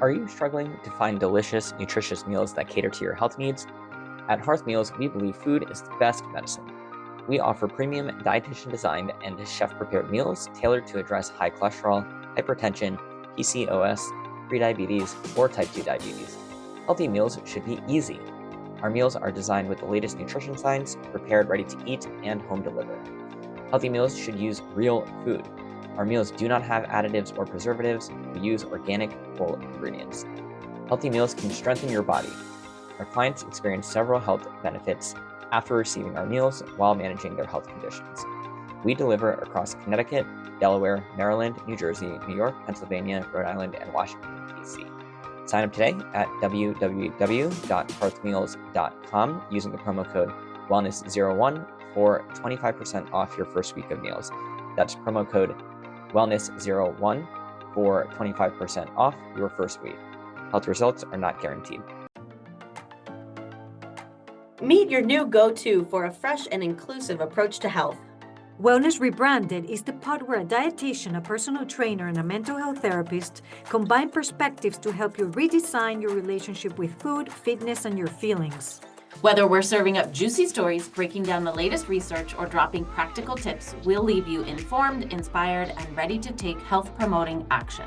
Are you struggling to find delicious, nutritious meals that cater to your health needs? At Hearth Meals, we believe food is the best medicine. We offer premium dietitian designed and chef prepared meals tailored to address high cholesterol, hypertension, PCOS, prediabetes, or type 2 diabetes. Healthy meals should be easy. Our meals are designed with the latest nutrition science, prepared ready to eat, and home delivered. Healthy meals should use real food. Our meals do not have additives or preservatives. We use organic, whole ingredients. Healthy meals can strengthen your body. Our clients experience several health benefits after receiving our meals while managing their health conditions. We deliver across Connecticut, Delaware, Maryland, New Jersey, New York, Pennsylvania, Rhode Island, and Washington, D.C. Sign up today at www.hearthmeals.com using the promo code wellness01 for 25% off your first week of meals. That's promo code wellness01 for 25% off your first week. Health results are not guaranteed. Meet your new go-to for a fresh and inclusive approach to health. Wellness Rebranded is the pod where a dietitian, a personal trainer, and a mental health therapist combine perspectives to help you redesign your relationship with food, fitness, and your feelings. Whether we're serving up juicy stories, breaking down the latest research, or dropping practical tips, we'll leave you informed, inspired, and ready to take health-promoting action.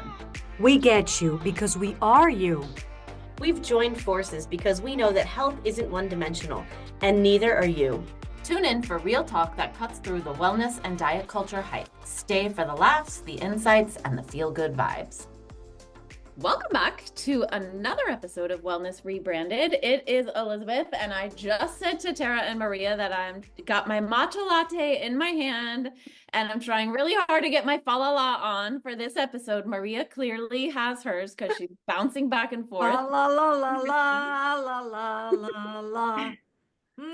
We get you because we are you. We've joined forces because we know that health isn't one-dimensional, and neither are you. Tune in for real talk that cuts through the wellness and diet culture hype. Stay for the laughs, the insights, and the feel-good vibes. Welcome back to another episode of Wellness Rebranded. It is Elizabeth, and I just said to Tara and Maria that I'm got my matcha latte in my hand, and I'm trying really hard to get my fa la la on for this episode. Maria clearly has hers because she's bouncing back and forth. La la la la la la la la la.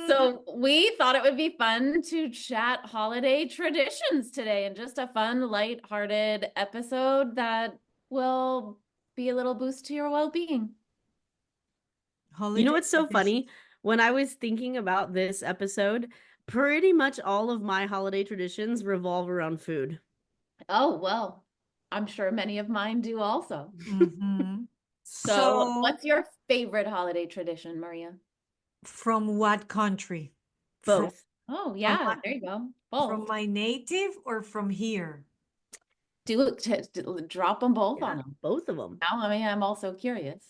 So we thought it would be fun to chat holiday traditions today, and just a fun, lighthearted episode that will be a little boost to your well-being. You know what's so funny? When I was thinking about this episode, pretty much all of my holiday traditions revolve around food. Oh, well, I'm sure many of mine do also. Mm-hmm. So what's your favorite holiday tradition, Maria? From what country? Both. Oh, yeah, there you go. Both. From my native or from here? Drop them both on them. Both of them. Now, I'm also curious.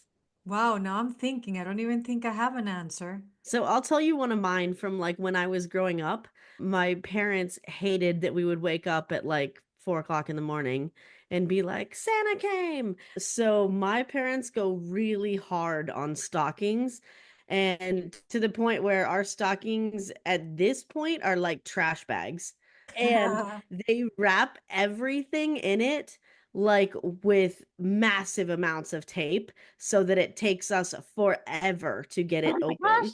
Wow, now I'm thinking. I don't even think I have an answer. So I'll tell you one of mine from like when I was growing up. My parents hated that we would wake up at like 4 o'clock in the morning and be like, Santa came. So my parents go really hard on stockings, and to the point where our stockings at this point are like trash bags. And they wrap everything in it like with massive amounts of tape so that it takes us forever to get it open. Gosh.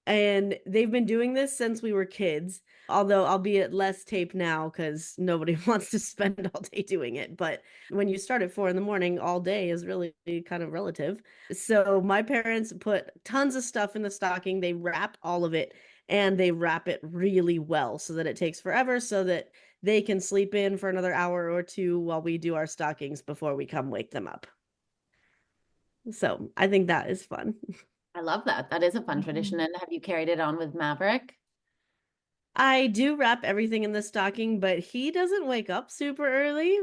And they've been doing this since we were kids, although albeit less tape now because nobody wants to spend all day doing it. But when you start at 4 in the morning, all day is really kind of relative. So my parents put tons of stuff in the stocking. They wrap all of it, and they wrap it really well so that it takes forever, so that they can sleep in for another hour or two while we do our stockings before we come wake them up. So I think that is fun. I love that. That is a fun tradition. And have you carried it on with Maverick? I do wrap everything in the stocking, but he doesn't wake up super early.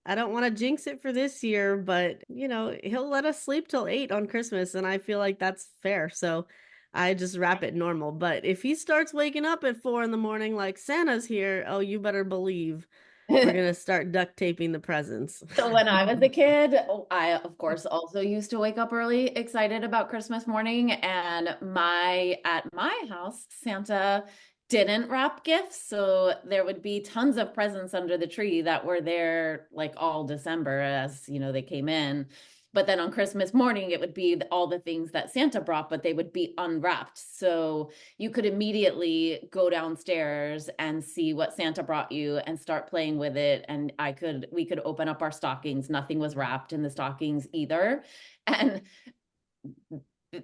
I don't want to jinx it for this year, but he'll let us sleep till 8 on Christmas, and I feel like that's fair. So I just wrap it normal. But if he starts waking up at 4 in the morning like Santa's here, oh, you better believe we're going to start duct taping the presents. So when I was a kid, I, of course, also used to wake up early, excited about Christmas morning. And at my house, Santa didn't wrap gifts. So there would be tons of presents under the tree that were there like all December as, they came in. But then on Christmas morning, it would be all the things that Santa brought, but they would be unwrapped. So you could immediately go downstairs and see what Santa brought you and start playing with it. And we could open up our stockings. Nothing was wrapped in the stockings either. And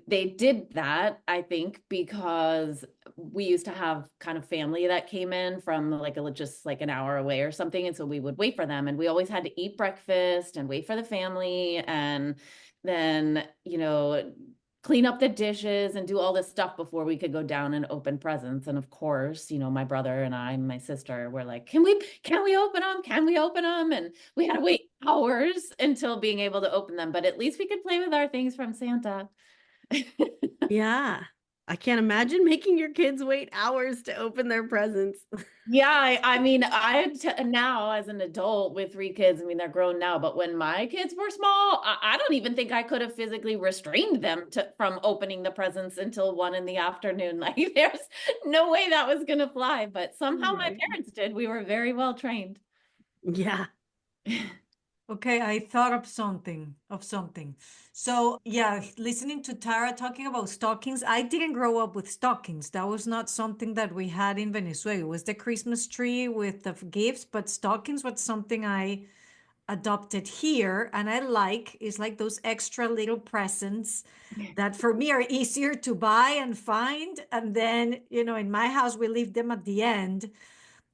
they did that, I think, because we used to have kind of family that came in from like just like an hour away or something. And so we would wait for them, and we always had to eat breakfast and wait for the family, and then, clean up the dishes and do all this stuff before we could go down and open presents. And of course, my brother and I and my sister were like, can we open them? Can we open them? And we had to wait hours until being able to open them. But at least we could play with our things from Santa. Yeah. I can't imagine making your kids wait hours to open their presents. Yeah, I mean, now as an adult with 3 kids, I mean, they're grown now, but when my kids were small, I don't even think I could have physically restrained them from opening the presents until 1 in the afternoon. Like, there's no way that was gonna fly, but somehow my Right. parents did. We were very well trained. Yeah. Okay, I thought of something. So yeah, listening to Tara talking about stockings, I didn't grow up with stockings. That was not something that we had in Venezuela. It was the Christmas tree with the gifts, but stockings was something I adopted here, and I like is like those extra little presents that for me are easier to buy and find. And then, in my house we leave them at the end.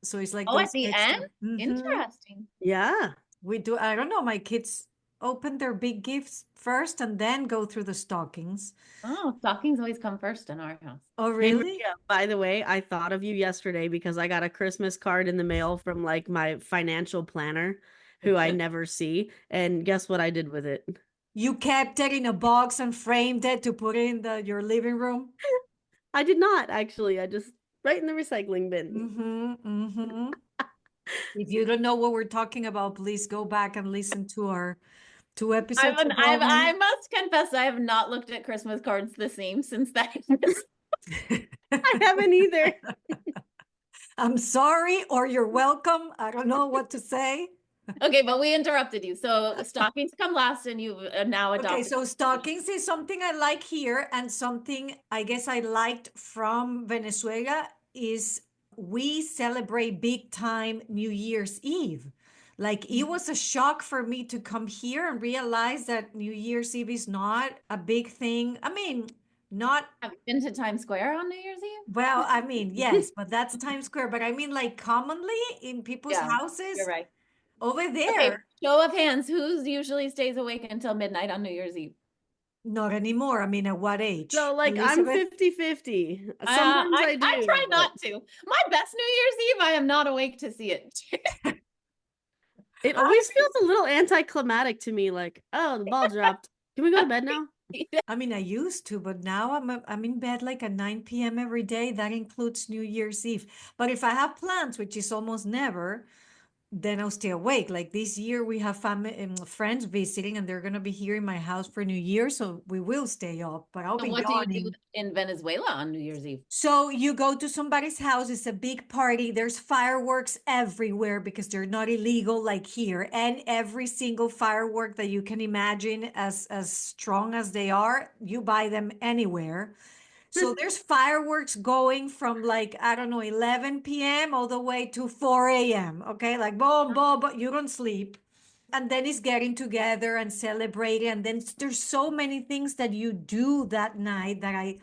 So it's like Oh, at those the end? extra. Mhm. Interesting. Yeah. We do. I don't know. My kids open their big gifts first and then go through the stockings. Oh, stockings always come first in our house. Oh, Hey, really? Maria, by the way, I thought of you yesterday because I got a Christmas card in the mail from like my financial planner who I never see. And guess what I did with it? You kept it in a box and framed it to put it in your living room? I did not actually. I just right in the recycling bin. Mm-hmm. Mm-hmm. If you don't know what we're talking about, please go back and listen to our 2 episodes ago. I must confess, I have not looked at Christmas cards the same since that. I haven't either. I'm sorry, or you're welcome. I don't know what to say. Okay, but we interrupted you. So stockings come last, and you've now Okay, adopted. so stockings is something I like here, and something I guess I liked from Venezuela is we celebrate big time New Year's Eve. Like it was a shock for me to come here and realize that New Year's Eve is not a big thing. I mean, not Have you been to Times Square on New Year's Eve? well, I mean, yes, but that's Times Square. But I mean, like commonly in people's Yeah, you're houses right. over Okay, there, show of hands, who usually stays awake until midnight on New Year's Eve? not anymore. I mean, at what age? So like I'm Elizabeth? 50-50. Sometimes I do. I try but not to. My best New Year's Eve, I am not awake to see it. It always feels a little anticlimactic to me, like, oh, the ball dropped. Can we go to bed now? I mean, I used to, but now I'm in bed like at 9 p.m. every day. That includes New Year's Eve. But if I have plans, which is almost never, then I'll stay awake. Like this year, we have family friends visiting, and they're gonna be here in my house for New Year, so we will stay up. But I'll So be what do you do yawning. in Venezuela on New Year's Eve? So you go to somebody's house, it's a big party. There's fireworks everywhere because they're not illegal like here. And every single firework that you can imagine as strong as they are, you buy them anywhere. So there's fireworks going from like, I don't know, 11 p.m. all the way to 4 a.m. Okay, like boom, boom, but you don't sleep. And then it's getting together and celebrating. And then there's so many things that you do that night that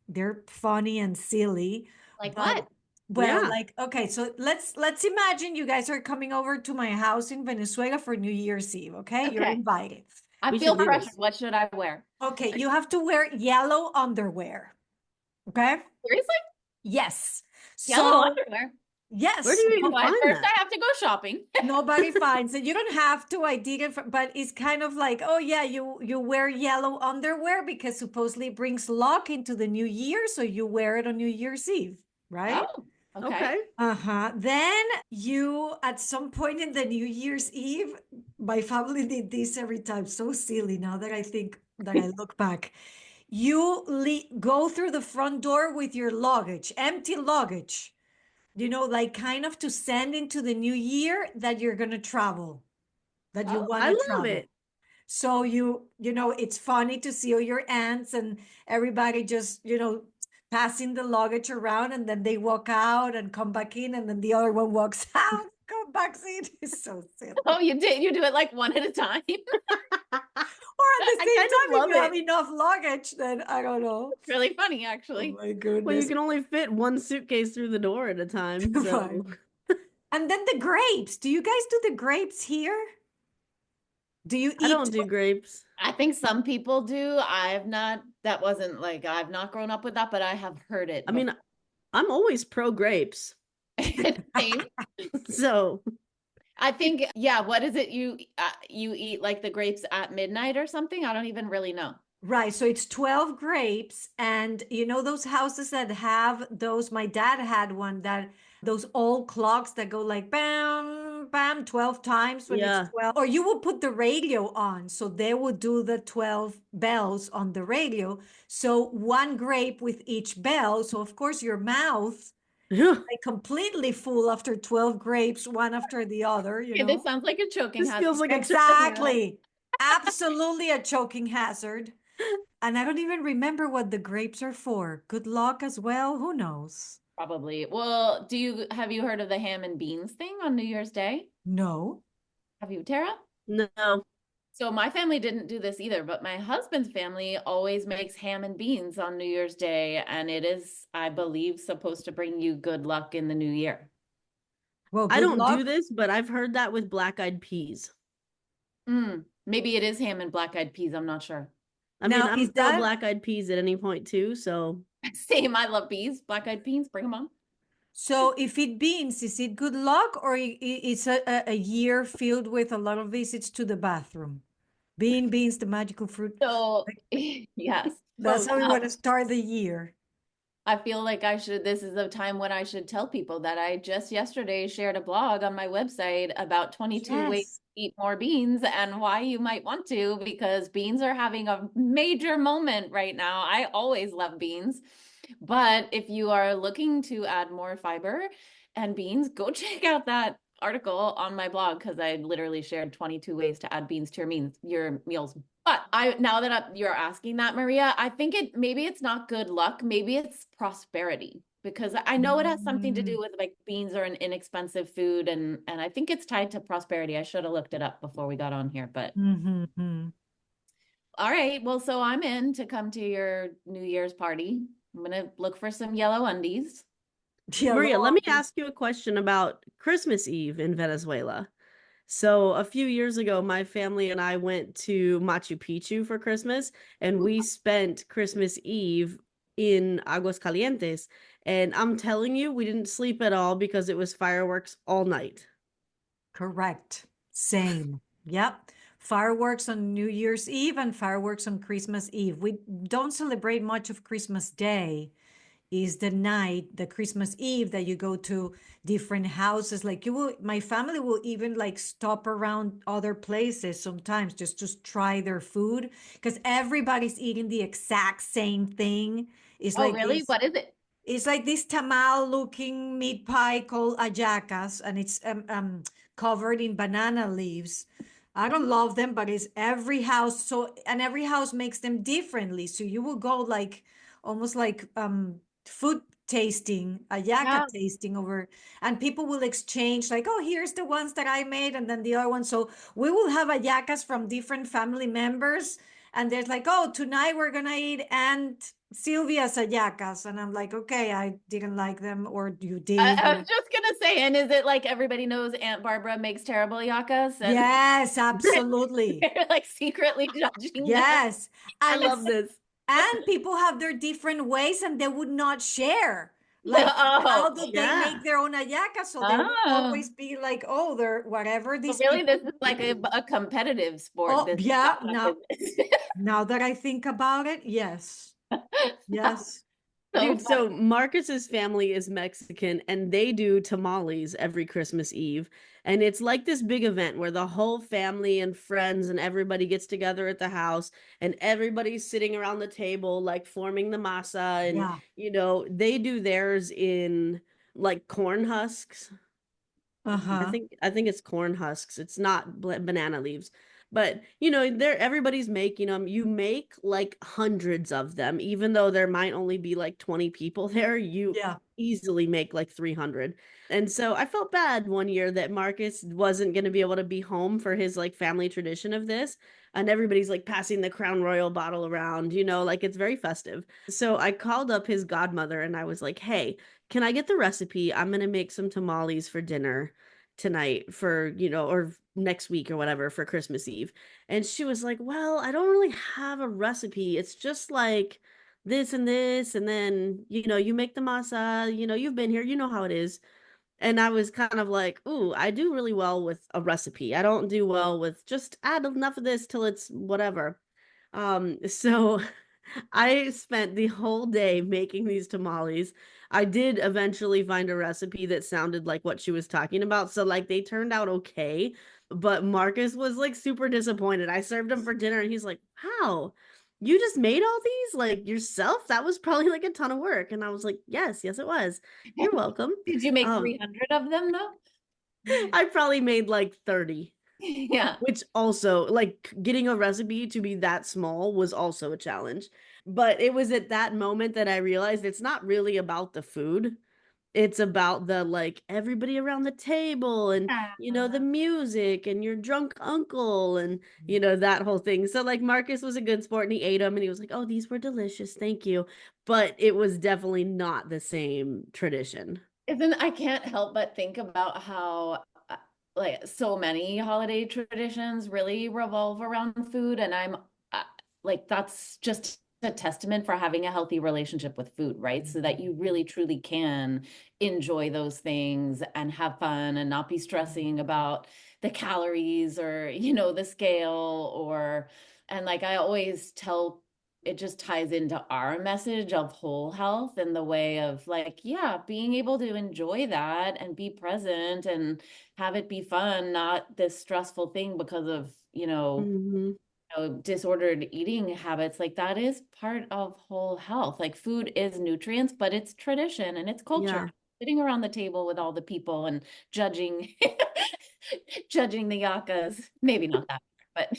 they're funny and silly. Like But what? well, Yeah. like, okay, so let's imagine you guys are coming over to my house in Venezuela for New Year's Eve, okay? You're Okay. invited. I We feel should do pressured. this. What should I wear? Okay, you have to wear yellow underwear. Okay? Seriously? Yes. Yellow So, underwear. yes. Where do you even Well, find first that? I have to go shopping. Nobody finds it. You don't have to. I didn't, but it's kind of like, oh yeah, you wear yellow underwear because supposedly it brings luck into the new year, so you wear it on New Year's Eve, right? Oh, okay. Okay. Uh-huh. Then you, at some point in the New Year's Eve, my family did this every time. So silly now that I look back. You go through the front door with your luggage, empty luggage, like kind of to send into the new year that you're going to travel, that you Oh, want I to love travel. it. So it's funny to see all your aunts and everybody just, passing the luggage around, and then they walk out and come back in, and then the other one walks out, come back in. It's so silly. oh, you do it like one at a time. Or at the I same kind of time, if love you have it. enough luggage, then I don't know. It's really funny, Oh actually. my Well, you goodness. can only fit one suitcase through the door at a time. Right. So And then the grapes. Do you guys do the grapes here? Do you I eat? don't do grapes. I think some people do. I've not, that wasn't like, I've not grown up with that, but I have heard it I mean, I'm always pro grapes. Same. So I think, yeah, what is it you eat like the grapes at midnight or something? I don't even really know. Right. So it's 12 grapes. And you know, those houses that have those, my dad had one that those old clocks that go like bam, bam, 12 times when it's yeah. 12. Or you will put the radio on. So they would do the 12 bells on the radio. So one grape with each bell. So of course your mouth like completely full after 12 grapes, one after the other, you Okay, this know? sounds like a choking This hazard. feels like a Exactly. Absolutely a choking hazard. And I don't even remember what the grapes are for. Good luck as well. Who knows? Probably. Well, have you heard of the ham and beans thing on New Year's Day? No. Have you, Tara? No. So my family didn't do this either, but my husband's family always makes ham and beans on New Year's Day, and it is, I believe, supposed to bring you good luck in the new year. Well, I good don't do luck. this, but I've heard that with black-eyed peas. Maybe it is ham and black-eyed peas. I'm not sure. I mean, Now, I'm is pro that black-eyed peas at any point too, so Same. I love bees. Black-eyed beans. Bring them on. so? If it beans, is it good luck or it's a year filled with a lot of visits to the bathroom? Beans, the magical fruit. So, Like, yes. that's So, how we yeah. want to start the year. I feel like this is the time when I should tell people that I just yesterday shared a blog on my website about 22 ways Yes. to eat more beans and why you might want to, because beans are having a major moment right now. I always love beans, but if you are looking to add more fiber and beans, go check out that article on my blog because I literally shared 22 ways to add beans to your meals. But now that you're asking that, Maria, I think maybe it's not good luck, maybe it's prosperity, because I know it has something to do with like beans are an inexpensive food, and I think it's tied to prosperity. I should have looked it up before we got on here, but Mm-hmm. all right. Well, so I'm in to come to your New Year's party. I'm gonna look for some yellow undies. Maria, let me ask you a question about Christmas Eve in Venezuela. So a few years ago, my family and I went to Machu Picchu for Christmas, and we spent Christmas Eve in Aguascalientes. And I'm telling you, we didn't sleep at all because it was fireworks all night. Correct. Same. Yep. Fireworks on New Year's Eve and fireworks on Christmas Eve. We don't celebrate much of Christmas Day. Is the night, the Christmas Eve, that you go to different houses. Like my family will even like stop around other places sometimes just to try their food because everybody's eating the exact same thing. It's Oh, like really? this. What is it? It's like this tamal looking meat pie called ayacas, and it's covered in banana leaves. I don't love them, but it's every house. So, and every house makes them differently. So you will go like almost like food tasting, ayaca Yeah. tasting over, and people will exchange like, oh, here's the ones that I made, and then the other one. So we will have ayacas from different family members, and there's like, oh, tonight we're gonna eat Aunt Sylvia's ayacas, and I'm like, okay, I didn't like them, or you did. I was just gonna say, and is it like everybody knows Aunt Barbara makes terrible yakas and Yes, absolutely. they're like secretly judging them? Yes, I and love this. and people have their different ways, and they would not share. Like, how Oh, do they Yeah. make their own ayaca? So they will oh. always be like, oh, they're whatever So these really, people. this is like a competitive sport. Oh, This yeah. yaka business. Now that I think about it, yes, yes. So Dude, funny. so Marcus's family is Mexican and they do tamales every Christmas Eve. And it's like this big event where the whole family and friends and everybody gets together at the house and everybody's sitting around the table, like forming the masa. And, Yeah. they do theirs in like corn husks. Uh-huh. I think it's corn husks. It's not banana leaves. But everybody's making them. You make like hundreds of them, even though there might only be like 20 people there. You Yeah. easily make like 300. And so I felt bad one year that Marcus wasn't going to be able to be home for his like family tradition of this. And everybody's like passing the Crown Royal bottle around, like it's very festive. So I called up his godmother and I was like, hey, can I get the recipe? I'm going to make some tamales for dinner tonight for, or next week or whatever for Christmas Eve. And she was like, well, I don't really have a recipe. It's just like this and this. And then, you make the masa, you've been here, you know how it is. And I was kind of like, ooh, I do really well with a recipe. I don't do well with just add enough of this till it's whatever. So I spent the whole day making these tamales. I did eventually find a recipe that sounded like what she was talking about. So like they turned out okay, but Marcus was like super disappointed. I served him for dinner and he's like, "How? You just made all these like yourself? That was probably like a ton of work." And I was like, "Yes, yes it was. You're welcome." Did you make Um 300 of them though? I probably made like 30. Yeah. Which also, like, getting a recipe to be that small was also a challenge. But it was at that moment that I realized it's not really about the food. It's about the, like, everybody around the table and, the music and your drunk uncle and, that whole thing. So, like, Marcus was a good sport and he ate them and he was like, oh, these were delicious. Thank you. But it was definitely not the same tradition. I can't help but think about how like so many holiday traditions really revolve around food, and I'm like that's just a testament for having a healthy relationship with food, right? So that you really truly can enjoy those things and have fun and not be stressing about the calories or the scale or and like I always tell it just ties into our message of whole health and the way of like, yeah, being able to enjoy that and be present and have it be fun, not this stressful thing because of, Mm-hmm. disordered eating habits. Like that is part of whole health. Like food is nutrients, but it's tradition and it's culture. Yeah. Sitting around the table with all the people and judging judging the yakas. Maybe not that, but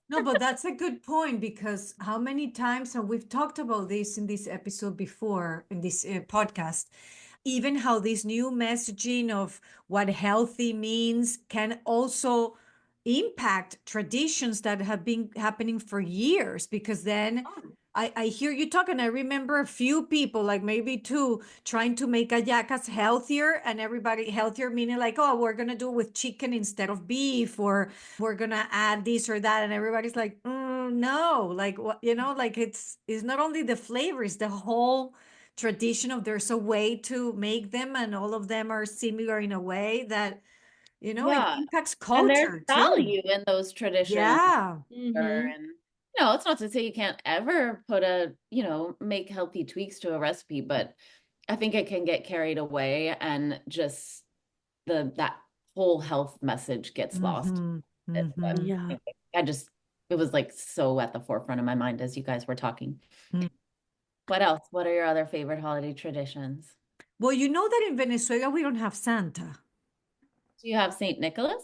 No, but that's a good point because how many times, and we've talked about this in this episode before, in this podcast, even how this new messaging of what healthy means can also impact traditions that have been happening for years. Because then I hear you talk, and I remember a few people, like maybe two, trying to make hallacas healthier, and everybody healthier, meaning like, oh, we're gonna do it with chicken instead of beef, or we're gonna add this or that, and everybody's like, no, like what, like it's not only the flavor, it's the whole tradition of there's a way to make them, and all of them are similar in a way that it yeah. impacts And there's culture too. value in those traditions. Yeah. Mm-hmm. And it's not to say you can't ever make healthy tweaks to a recipe, but I think it can get carried away and just that whole health message gets lost. Mm-hmm. It's what Mm-hmm. Yeah. it was like so at the forefront of my mind as you guys were talking. Mm. What else? What are your other favorite holiday traditions? Well, you know that in Venezuela we don't have Santa. Do you have Saint Nicholas?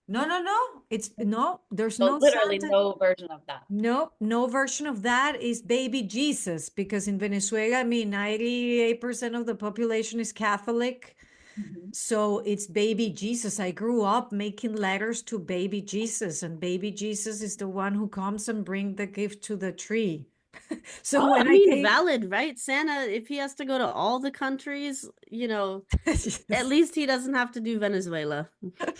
No, no, no. It's no, there's So no literally Santa. no version of that. No, no version of that is baby Jesus, because in Venezuela, I mean, 98% of the population is Catholic. Mhm. So it's baby Jesus. I grew up making letters to baby Jesus, and baby Jesus is the one who comes and bring the gift to the tree. So Oh, when I I mean, came, valid, right? Santa, if he has to go to all the countries, at least he doesn't have to do Venezuela.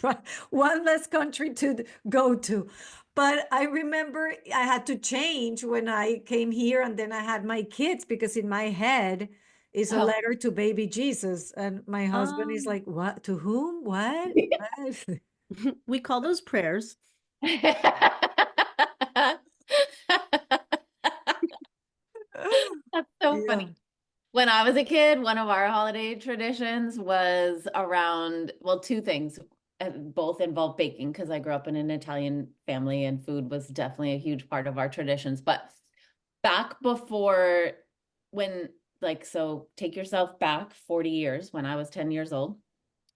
right, one less country to go to. But I remember I had to change when I came here, and then I had my kids, because in my head is a Oh. letter to baby Jesus. And my husband is Um, like, what? To whom? What? What? we call those prayers. That's so Yeah. funny. When I was a kid, one of our holiday traditions was around, well, two things. Both involve baking because I grew up in an Italian family and food was definitely a huge part of our traditions. But back before when, like, so take yourself back 40 years when I was 10 years old.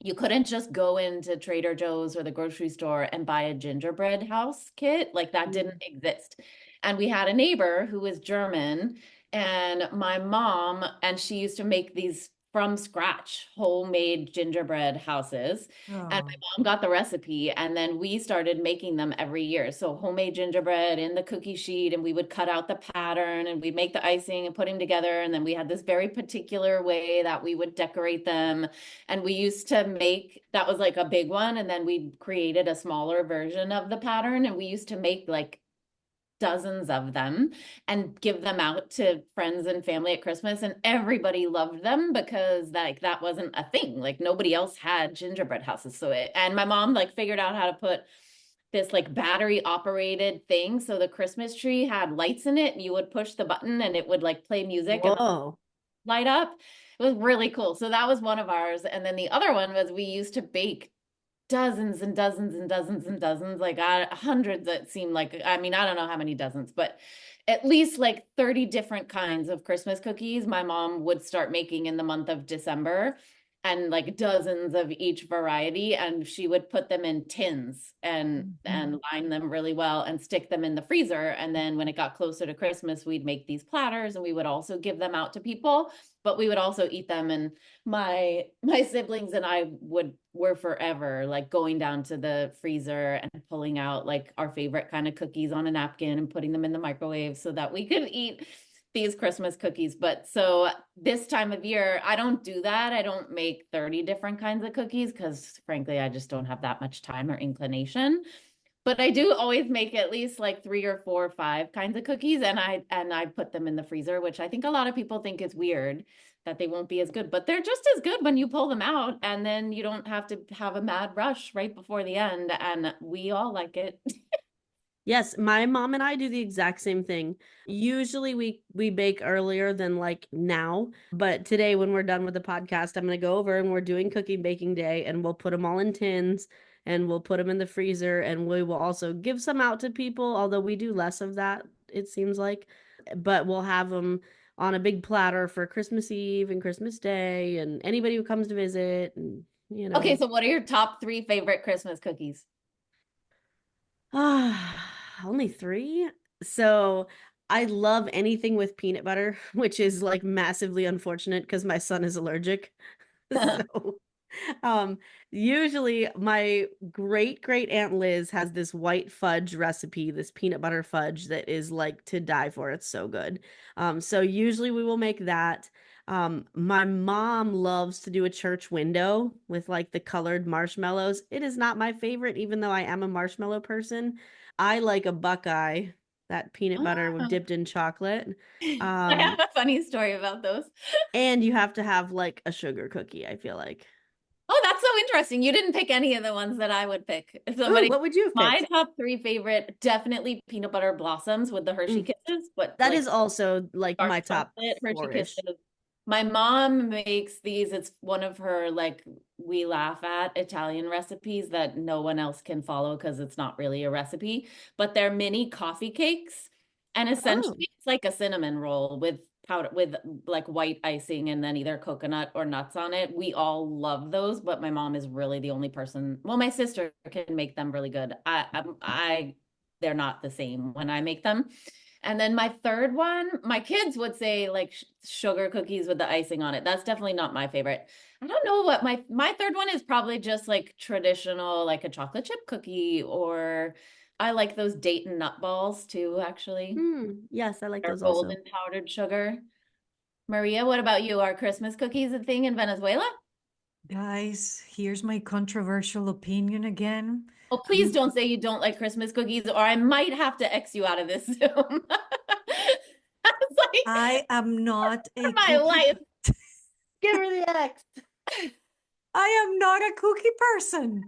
You couldn't just go into Trader Joe's or the grocery store and buy a gingerbread house kit. Like that didn't exist. And we had a neighbor who was German, and my mom, and she used to make these from scratch, homemade gingerbread houses. And my Oh. mom got the recipe, and then we started making them every year. So homemade gingerbread in the cookie sheet, and we would cut out the pattern and we'd make the icing and put them together. And then we had this very particular way that we would decorate them. And we used to make, that was like a big one. And then we created a smaller version of the pattern. And we used to make like dozens of them and give them out to friends and family at Christmas. And everybody loved them because like that wasn't a thing. Like nobody else had gingerbread houses. So and my mom like figured out how to put this like battery operated thing. So the Christmas tree had lights in it and you would push the button and it would like play music and Whoa. light up. It was really cool. So that was one of ours. And then the other one was we used to bake dozens and dozens and dozens and dozens, like hundreds. It seemed like, I mean, I don't know how many dozens, but at least like 30 different kinds of Christmas cookies my mom would start making in the month of December, and like dozens of each variety, and she would put them in tins and line them really well and stick them in the freezer. And then when it got closer to Christmas, we'd make these platters and we would also give them out to people, but we would also eat them. And my siblings and I were forever like going down to the freezer and pulling out like our favorite kind of cookies on a napkin and putting them in the microwave so that we could eat these Christmas cookies. But so this time of year, I don't do that. I don't make 30 different kinds of cookies because frankly, I just don't have that much time or inclination. But I do always make at least like 3 or 4 or 5 kinds of cookies, and I put them in the freezer, which I think a lot of people think is weird that they won't be as good, but they're just as good when you pull them out, and then you don't have to have a mad rush right before the end, and we all like it. Yes, my mom and I do the exact same thing. Usually we bake earlier than like now, but today when we're done with the podcast, I'm going to go over and we're doing cookie baking day and we'll put them all in tins and we'll put them in the freezer, and we will also give some out to people, although we do less of that, it seems like. But we'll have them on a big platter for Christmas Eve and Christmas Day and anybody who comes to visit, and Okay, so what are your top 3 favorite Christmas cookies? Only 3. So I love anything with peanut butter, which is like massively unfortunate because my son is allergic. So um usually my great great aunt Liz has this white fudge recipe, this peanut butter fudge that is like to die for. It's so good. So usually we will make that. My mom loves to do a church window with like the colored marshmallows. It is not my favorite, even though I am a marshmallow person. I like a Buckeye, that peanut butter with Oh. dipped in chocolate. I have a funny story about those. And you have to have like a sugar cookie, I feel like. Oh, that's so interesting. You didn't pick any of the ones that I would pick. If Ooh, somebody, what would you have my picked? top 3 favorite, definitely peanut butter blossoms with the Hershey Kisses, but That like is also like dark my top chocolate Hershey 4-ish. Kisses. My mom makes these. It's one of her like we laugh at Italian recipes that no one else can follow because it's not really a recipe, but they're mini coffee cakes. And Oh, essentially it's like a cinnamon roll with powder with like white icing and then either coconut or nuts on it. We all love those, but my mom is really the only person. Well, my sister can make them really good. I they're not the same when I make them. And then my third one, my kids would say like sugar cookies with the icing on it. That's definitely not my favorite. I don't know what my third one is, probably just like traditional, like a chocolate chip cookie, or I like those Dayton nut balls too, actually. yes, I like They're those also. golden powdered sugar. Maria, what about you? Are Christmas cookies a thing in Venezuela? Guys, here's my controversial opinion again. Oh, please don't say you don't like Christmas cookies, or I might have to X you out of this Zoom. It's like I am not a my cookie. life. Give her the X. I am not a cookie person.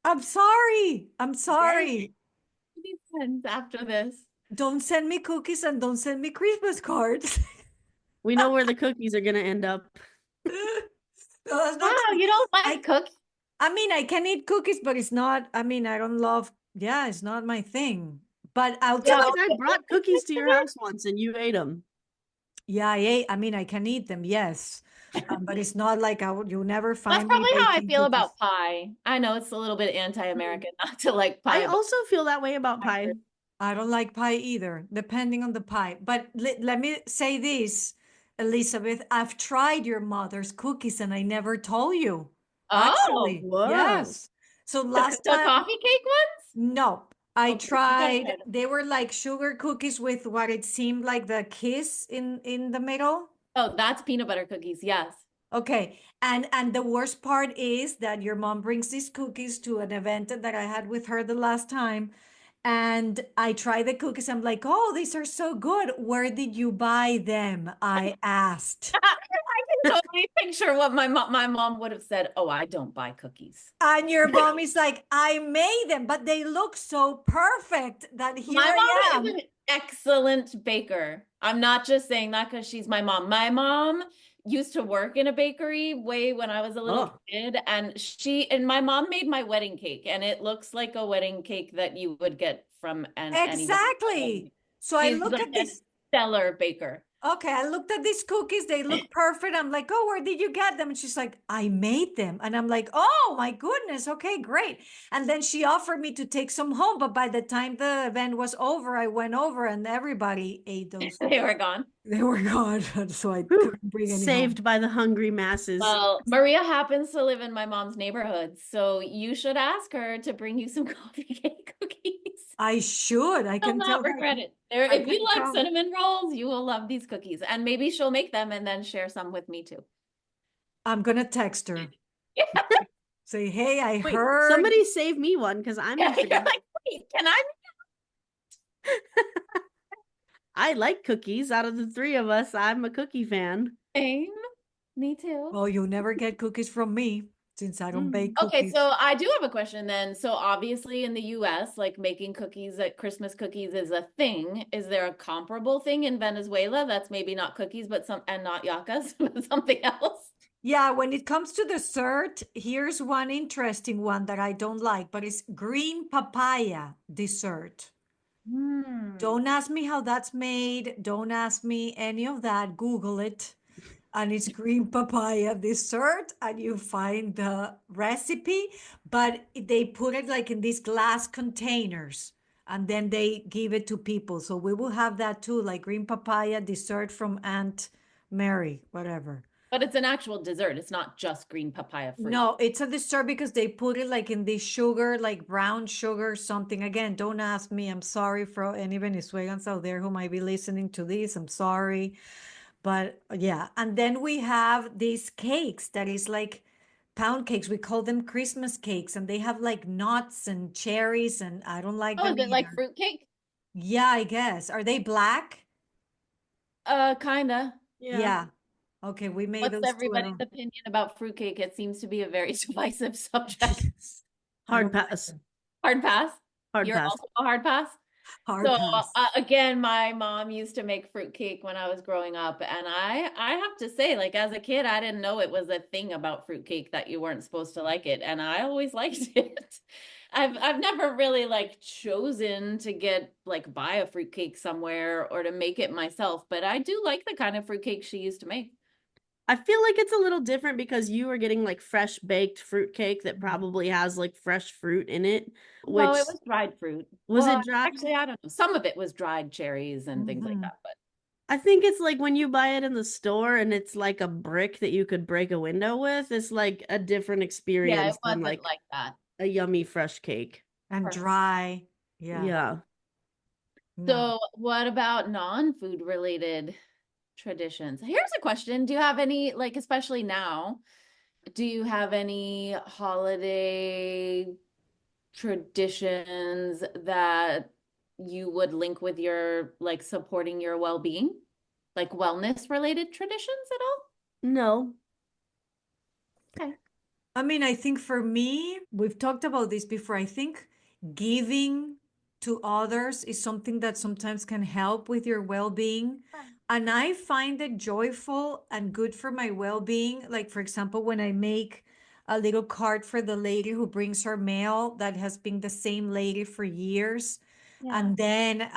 I'm sorry. I'm sorry. After this. Don't send me cookies and don't send me Christmas cards. We know where the cookies are gonna end up. No, that's not Wow, true. you don't like cookies? I mean, I can eat cookies, but it's not, I mean, I don't love, yeah, it's not my thing. But I'll Yeah, tell like I brought cookies to your house once and you ate them. yeah, I mean, I can eat them, yes. But it's not like you'll never That's find me probably how I baking feel cookies. about pie. I know it's a little bit anti-American not to like I pie, but also feel that way about pie. I don't like pie either, depending on the pie. But let me say this, Elizabeth, I've tried your mother's cookies and I never told you. oh, Actually, Whoa. yes. So the, last the time, coffee cake ones? no, I Okay, you gotta tried, try them. they were like sugar cookies with what it seemed like the kiss in the middle. Oh, that's peanut butter cookies. Yes. Okay. And the worst part is that your mom brings these cookies to an event that I had with her the last time. And I try the cookies. I'm like, oh, these are so good. Where did you buy them? I asked. I can totally picture what my mom would have said. Oh, I don't buy cookies. And your mom is like, I made them, but they look so perfect that here My I mom is am. an excellent baker. I'm not just saying that because she's my mom. My mom used to work in a bakery way when I was a little Oh, kid, and my mom made my wedding cake, and it looks like a wedding cake that you would get from anybody. Exactly. So I She's look like at a this. stellar baker. Okay, I looked at these cookies. They look perfect. I'm like, oh, where did you get them? And she's like, I made them. And I'm like, oh my goodness. Okay, great. And then she offered me to take some home. But by the time the event was over, I went over and everybody ate those. They were gone. They were gone. So I whew. couldn't bring any home. Saved by the hungry masses. Well, Maria happens to live in my mom's neighborhood, so you should ask her to bring you some coffee cake cookies. I should. I Will can tell not her. regret it. There, I if you can like tell. cinnamon rolls, you will love these cookies. And maybe she'll make them and then share some with me too. I'm going to text her. Yeah. Say, hey, I Wait, heard. somebody save me one because I'm You're intrigued. like, wait, can I? I like cookies. Out of the three of us, I'm a cookie fan. Same. Me too. Well, you'll never get cookies from me since I don't bake Mm. Okay, cookies. so I do have a question then. So obviously in the US, like making cookies, like Christmas cookies is a thing. Is there a comparable thing in Venezuela that's maybe not cookies, but not yacas, but something else? Yeah, when it comes to dessert, here's one interesting one that I don't like, but it's green papaya dessert. Hmm. Don't ask me how that's made. Don't ask me any of that. Google it. And it's green papaya dessert, and you find the recipe, but they put it like in these glass containers, and then they give it to people. So we will have that too, like green papaya dessert from Aunt Mary, whatever. But it's an actual dessert. It's not just green papaya fruit. No, it's a dessert because they put it like in this sugar, like brown sugar, something. Again, don't ask me. I'm sorry for any Venezuelans out there who might be listening to this. I'm sorry. But yeah, and then we have these cakes that is like pound cakes. We call them Christmas cakes, and they have like nuts and cherries, and I don't like Oh, them is it like either. fruit cake? Yeah, I guess. Are they black? Kinda. Yeah. Okay, we made What's those too. I everybody's don't. opinion about fruitcake? It seems to be a very divisive subject. I Hard don't like pass. them. Hard pass. Hard You're pass. also a hard pass. Hard So pass. again, my mom used to make fruitcake when I was growing up, and I have to say, like as a kid, I didn't know it was a thing about fruitcake that you weren't supposed to like it, and I always liked it. I've never really like chosen to get like buy a fruitcake somewhere or to make it myself, but I do like the kind of fruitcake she used to make. I feel like it's a little different because you are getting like fresh baked fruit cake that Mhm. probably has like fresh fruit in it, Well, which it was dried fruit. was Well, it dry? actually, I don't know. Some of it was dried cherries and things like Mhm. that, but I think it's like when you buy it in the store and it's like a brick that you could break a window with. It's like a different yeah, it experience than wasn't like like that. a yummy fresh cake. And Perfect. dry. Yeah. Yeah. No. So, what about non-food related traditions? Here's a question. Do you have any, like, especially now, do you have any holiday traditions that you would link with your, like, supporting your well-being? Like wellness related traditions at all? No. Okay. I mean, I think for me, we've talked about this before. I think giving to others is something that sometimes can help with your well being. And I find it joyful and good for my well being. Like, for example, when I make a little card for the lady who brings her mail that has been the same lady for years. Yeah. And then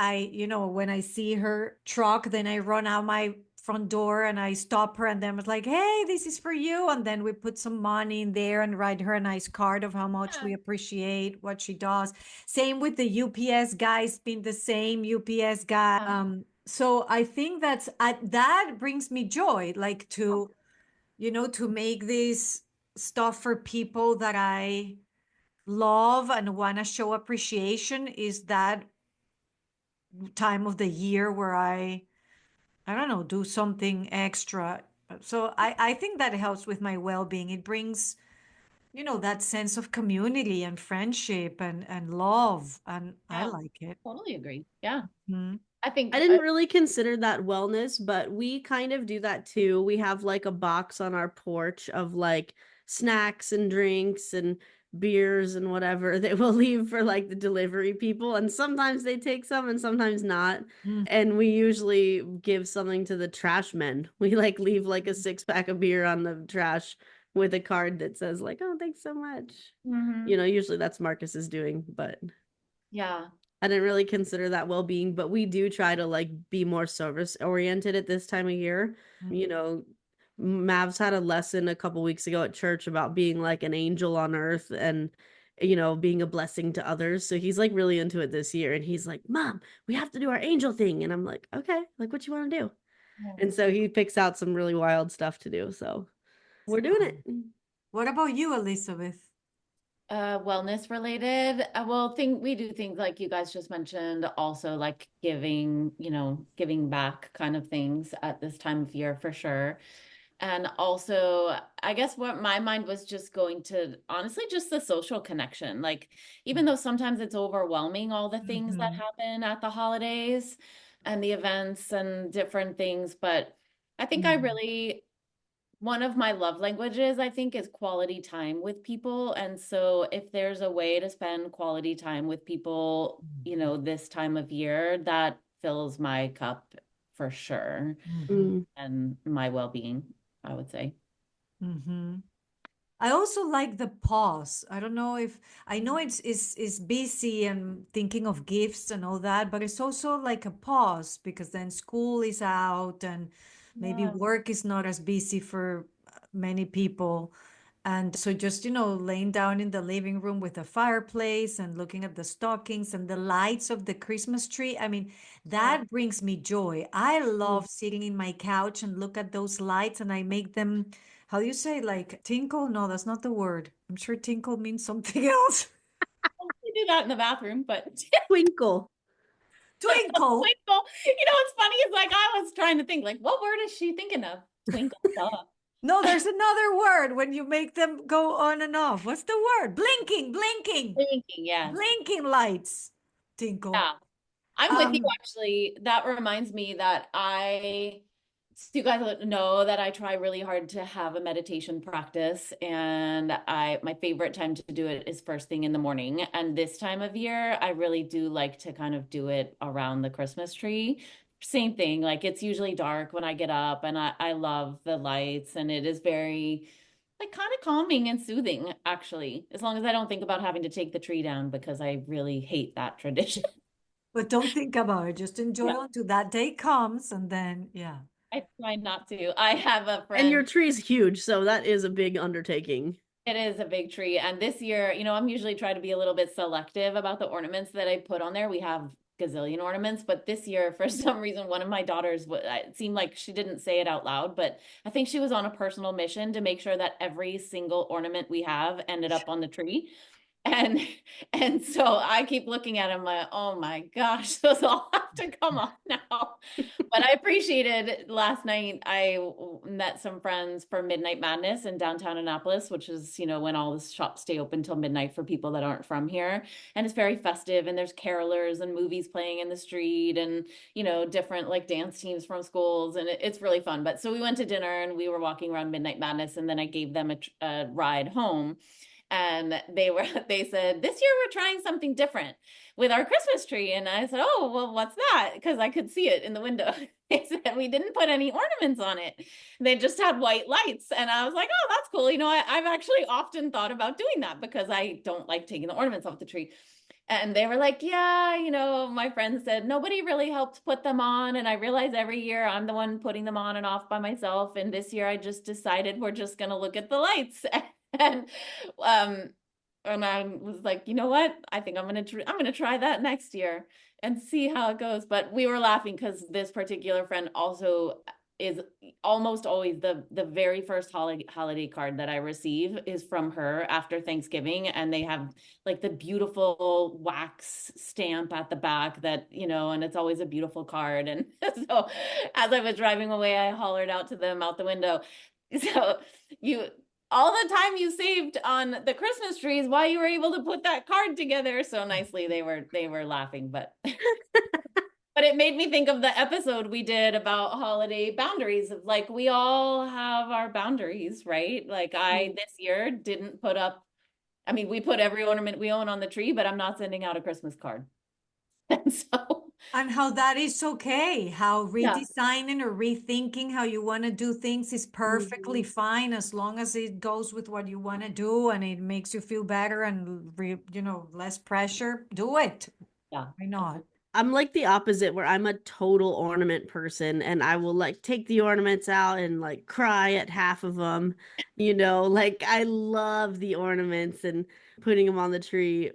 when I see her truck, then I run out my front door and I stop her and then was like, hey, this is for you. And then we put some money in there and write her a nice card of how much we appreciate what she does. Same with the UPS guys, been the same UPS guy. So I think that brings me joy, like to, to make this stuff for people that I love and want to show appreciation is that time of the year where I don't know, do something extra. So I think that helps with my well-being. It brings, that sense of community and friendship and love. And I Yeah, like it. totally agree. Yeah. Mhm. I think I didn't really consider that wellness, but we kind of do that too. We have like a box on our porch of like snacks and drinks and beers and whatever that we'll leave for like the delivery people. And sometimes they take some and sometimes not. Mm. And we usually give something to the trash men. We like leave like a 6-pack of beer on the trash with a card that says like, oh, thanks so much. Usually that's Marcus's doing, but yeah. I didn't really consider that well-being, but we do try to like be more service oriented at this time of year. Mavs had a lesson a couple weeks ago at church about being like an angel on earth and being a blessing to others. So he's like really into it this year and he's like, "Mom, we have to do our angel thing." And I'm like, "Okay, like what you want to do?" And so he picks out some really wild stuff to do. So we're doing it. What about you, Elizabeth? Wellness related. Well, we do things like you guys just mentioned, also like giving back kind of things at this time of year for sure. And also, I guess what my mind was just going to honestly just the social connection. Like, even though sometimes it's overwhelming, all the things that happen at the holidays and the events and different things, but I think I really one of my love languages, I think, is quality time with people. And so if there's a way to spend quality time with people, this time of year, that fills my cup for sure. And my well-being, I would say. Mm-hmm. I also like the pause. I don't know if I know it's busy and thinking of gifts and all that, but it's also like a pause because then school is out and maybe Yeah. work is not as busy for many people. And so just, laying down in the living room with a fireplace and looking at the stockings and the lights of the Christmas tree. I mean, that brings me joy. I love sitting in my couch and look at those lights and I make them, how do you say, like tinkle? No, that's not the word. I'm sure tinkle means something else. We do that in the bathroom, but Twinkle. Twinkle. twinkle. What's funny is like I was trying to think, like, what word is she thinking of? Twinkle. Duh. No, there's another word when you make them go on and off. What's the word? Blinking, blinking, Thinking, yes. blinking lights. Tinkle. Yeah. I'm with you actually. That reminds me that so you guys know that I try really hard to have a meditation practice and my favorite time to do it is first thing in the morning. And this time of year, I really do like to kind of do it around the Christmas tree. Same thing, like it's usually dark when I get up and I love the lights and it is very like kind of calming and soothing actually, as long as I don't think about having to take the tree down because I really hate that tradition. But don't think about it. Just enjoy Yeah. until that day comes and then, yeah. I try not to. I have a friend. And your tree's huge, so that is a big undertaking. It is a big tree. And this year, I'm usually trying to be a little bit selective about the ornaments that I put on there. We have gazillion ornaments, but this year, for some reason, one of my daughters, it seemed like she didn't say it out loud, but I think she was on a personal mission to make sure that every single ornament we have ended up on the tree. And and so I keep looking at him like, oh my gosh, those all have to come off now. But I appreciated last night. I met some friends for Midnight Madness in downtown Annapolis, which is, when all the shops stay open till midnight for people that aren't from here. And it's very festive and there's carolers and movies playing in the street and, different like dance teams from schools. And it's really fun. But so we went to dinner and we were walking around Midnight Madness and then I gave them a ride home. And they said, this year we're trying something different with our Christmas tree. And I said, oh, well, what's that? Because I could see it in the window. They said, we didn't put any ornaments on it. They just had white lights. And I was like, oh, that's cool. I've actually often thought about doing that because I don't like taking the ornaments off the tree. And they were like, yeah, my friend said nobody really helped put them on. And I realize every year I'm the one putting them on and off by myself. And this year I just decided we're just going to look at the lights. And um and I was like, you know what? I think I'm gonna try that next year and see how it goes. But we were laughing because this particular friend also is almost always the very first holiday card that I receive is from her after Thanksgiving, and they have like the beautiful wax stamp at the back that, and it's always a beautiful card. And so as I was driving away, I hollered out to them out the window. So you all the time you saved on the Christmas trees while you were able to put that card together so nicely. They were laughing, but but it made me think of the episode we did about holiday boundaries of like we all have our boundaries, right? Like I this year didn't put up, I mean, we put every ornament we own on the tree, but I'm not sending out a Christmas card. And so And how that is okay. How yeah. redesigning or rethinking how you want to do things is perfectly fine as long as it goes with what you want to do and it makes you feel better and less pressure. Do it. Yeah. Why not? I'm like the opposite where I'm a total ornament person and I will like take the ornaments out and like cry at half of them. Like I love the ornaments and putting them on the tree,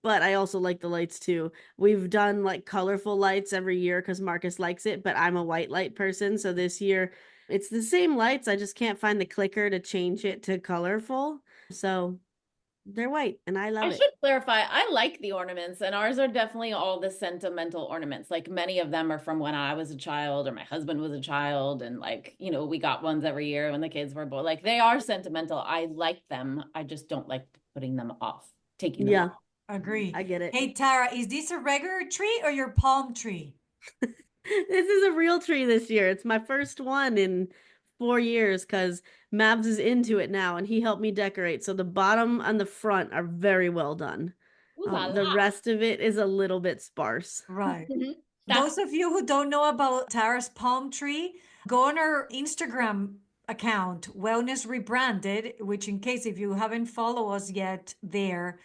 but I also like the lights too. We've done like colorful lights every year because Marcus likes it, but I'm a white light person. So this year it's the same lights. I just can't find the clicker to change it to colorful. So they're white and I love I it. should clarify, I like the ornaments, and ours are definitely all the sentimental ornaments. Like many of them are from when I was a child or my husband was a child. And like, we got ones every year when the kids were born. Like they are sentimental. I like them. I just don't like putting them off, taking them Yeah, off. Agree. I get it. Hey, Tara, is this a regular tree or your palm tree? This is a real tree this year. It's my first one in 4 years because Mavs is into it now and he helped me decorate. So the bottom and the front are very well done. Ooh la The la. rest of it is a little bit sparse. Right. That's Those of you who don't know about Tara's palm tree, go on her Instagram account, Wellness Rebranded, which in case if you haven't followed us yet there,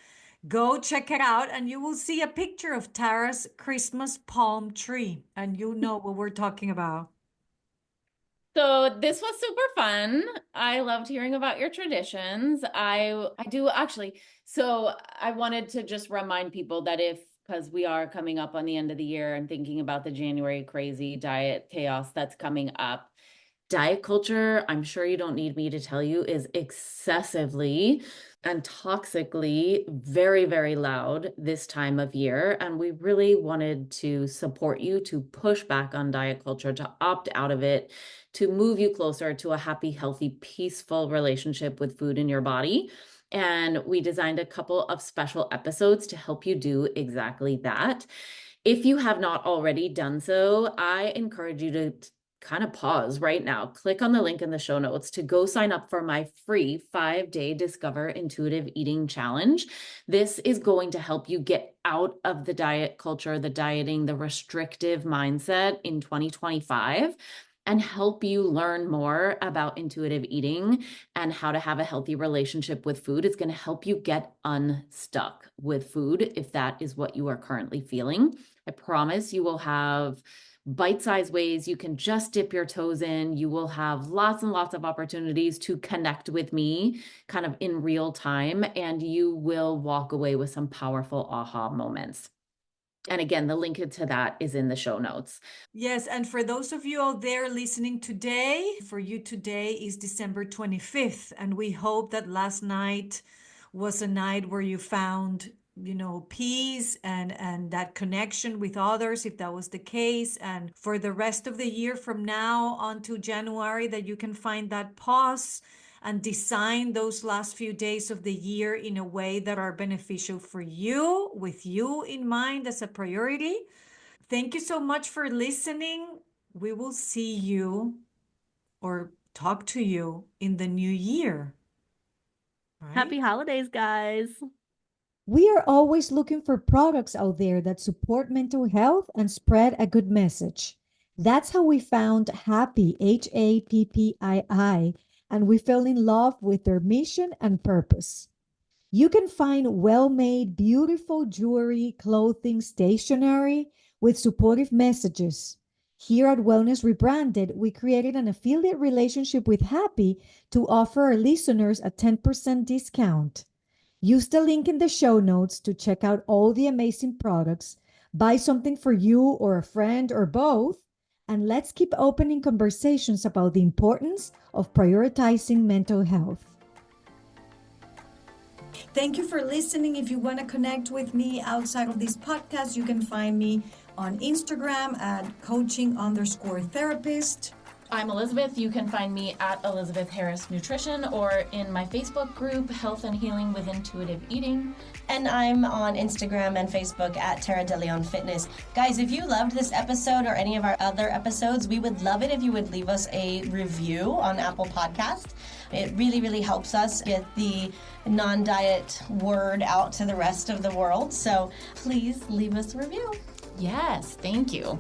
go check it out and you will see a picture of Tara's Christmas palm tree and you know what we're talking about. So this was super fun. I loved hearing about your traditions. I do actually. So I wanted to just remind people that because we are coming up on the end of the year and thinking about the January crazy diet chaos that's coming up. Diet culture, I'm sure you don't need me to tell you, is excessively and toxically very, very loud this time of year. And we really wanted to support you to push back on diet culture, to opt out of it, to move you closer to a happy, healthy, peaceful relationship with food in your body. And we designed a couple of special episodes to help you do exactly that. If you have not already done so, I encourage you to kind of pause right now. Click on the link in the show notes to go sign up for my free 5-day Discover Intuitive Eating Challenge. This is going to help you get out of the diet culture, the dieting, the restrictive mindset in 2025 and help you learn more about intuitive eating and how to have a healthy relationship with food. It's going to help you get unstuck with food if that is what you are currently feeling. I promise you will have bite-sized ways you can just dip your toes in. You will have lots and lots of opportunities to connect with me kind of in real time, and you will walk away with some powerful aha moments. And again, the link to that is in the show notes. Yes, and for those of you out there listening today, for you today is December 25th, and we hope that last night was a night where you found, peace and that connection with others, if that was the case, and for the rest of the year from now on to January, that you can find that pause and design those last few days of the year in a way that are beneficial for you, with you in mind as a priority. Thank you so much for listening. We will see you or talk to you in the new year. Right? Happy holidays, guys. We are always looking for products out there that support mental health and spread a good message. That's how we found Happy, Happii, and we fell in love with their mission and purpose. You can find well-made, beautiful jewelry, clothing, stationery with supportive messages. Here at Wellness Rebranded, we created an affiliate relationship with Happy to offer our listeners a 10% discount. Use the link in the show notes to check out all the amazing products, buy something for you or a friend or both, and let's keep opening conversations about the importance of prioritizing mental health. Thank you for listening. If you want to connect with me outside of this podcast, you can find me on Instagram at coaching_therapist. I'm Elizabeth. You can find me at Elizabeth Harris Nutrition or in my Facebook group, Health and Healing with Intuitive Eating. And I'm on Instagram and Facebook at Tara DeLeon Fitness. Guys, if you loved this episode or any of our other episodes, we would love it if you would leave us a review on Apple Podcast. It really, really helps us get the non-diet word out to the rest of the world. So please leave us a review. Yes, thank you.